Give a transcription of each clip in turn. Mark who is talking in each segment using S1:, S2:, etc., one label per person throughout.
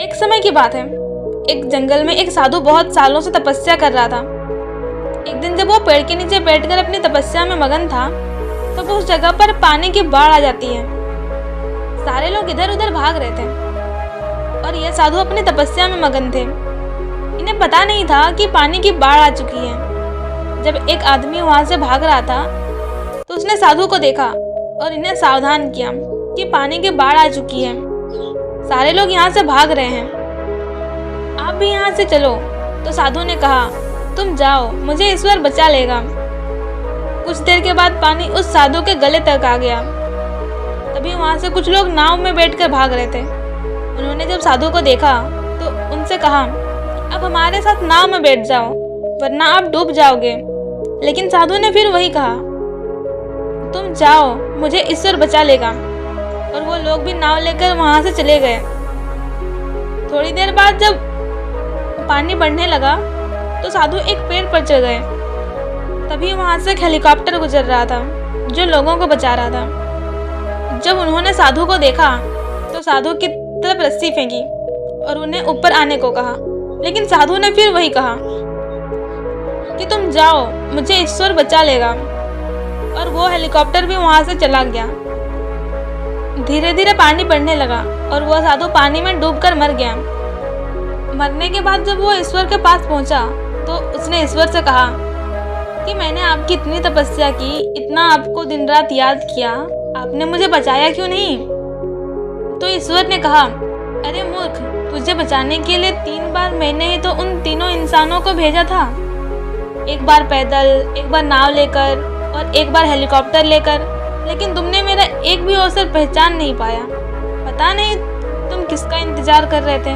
S1: एक समय की बात है। एक जंगल में एक साधु बहुत सालों से तपस्या कर रहा था। एक दिन जब वो पेड़ के नीचे बैठकर अपनी तपस्या में मगन था, तब उस जगह पर पानी की बाढ़ आ जाती है। सारे लोग इधर उधर भाग रहे थे और यह साधु अपनी तपस्या में मगन थे। इन्हें पता नहीं था कि पानी की बाढ़ आ चुकी है। जब एक आदमी वहां से भाग रहा था तो उसने साधु को देखा और इन्हें सावधान किया कि पानी की बाढ़ आ चुकी है, सारे लोग यहाँ से भाग रहे हैं, आप भी यहाँ से चलो। तो साधु ने कहा, तुम जाओ, मुझे ईश्वर बचा लेगा। कुछ देर के बाद पानी उस साधु के गले तक आ गया। तभी वहाँ से कुछ लोग नाव में बैठकर भाग रहे थे। उन्होंने जब साधु को देखा तो उनसे कहा, अब हमारे साथ नाव में बैठ जाओ, वरना आप डूब जाओगे। लेकिन साधु ने फिर वही कहा, तुम जाओ, मुझे ईश्वर बचा लेगा। और वो लोग भी नाव लेकर वहां से चले गए। थोड़ी देर बाद जब पानी बढ़ने लगा तो साधु एक पेड़ पर चढ़ गए। तभी वहां से एक हेलीकॉप्टर गुजर रहा था जो लोगों को बचा रहा था। जब उन्होंने साधु को देखा तो साधु की तरफ रस्सी फेंकी और उन्हें ऊपर आने को कहा। लेकिन साधु ने फिर वही कहा कि तुम जाओ, मुझे ईश्वर बचा लेगा। और वो हेलीकॉप्टर भी वहां से चला गया। धीरे धीरे पानी बढ़ने लगा और वो साधु पानी में डूबकर मर गया। मरने के बाद जब वो ईश्वर के पास पहुंचा तो उसने ईश्वर से कहा कि मैंने आपकी इतनी तपस्या की, इतना आपको दिन रात याद किया, आपने मुझे बचाया क्यों नहीं? तो ईश्वर ने कहा, अरे मूर्ख, तुझे बचाने के लिए 3 बार मैंने ही तो उन तीनों इंसानों को भेजा था। एक बार पैदल, एक बार नाव लेकर और एक बार हेलीकॉप्टर लेकर, लेकिन तुमने मेरा एक भी अवसर पहचान नहीं पाया। पता नहीं तुम किसका इंतजार कर रहे थे।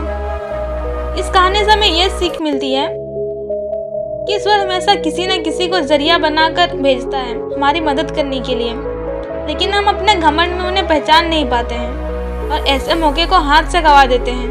S1: इस कहानी से हमें यह सीख मिलती है कि ईश्वर हमेशा किसी न किसी को जरिया बनाकर भेजता है हमारी मदद करने के लिए, लेकिन हम अपने घमंड में उन्हें पहचान नहीं पाते हैं और ऐसे मौके को हाथ से गंवा देते हैं।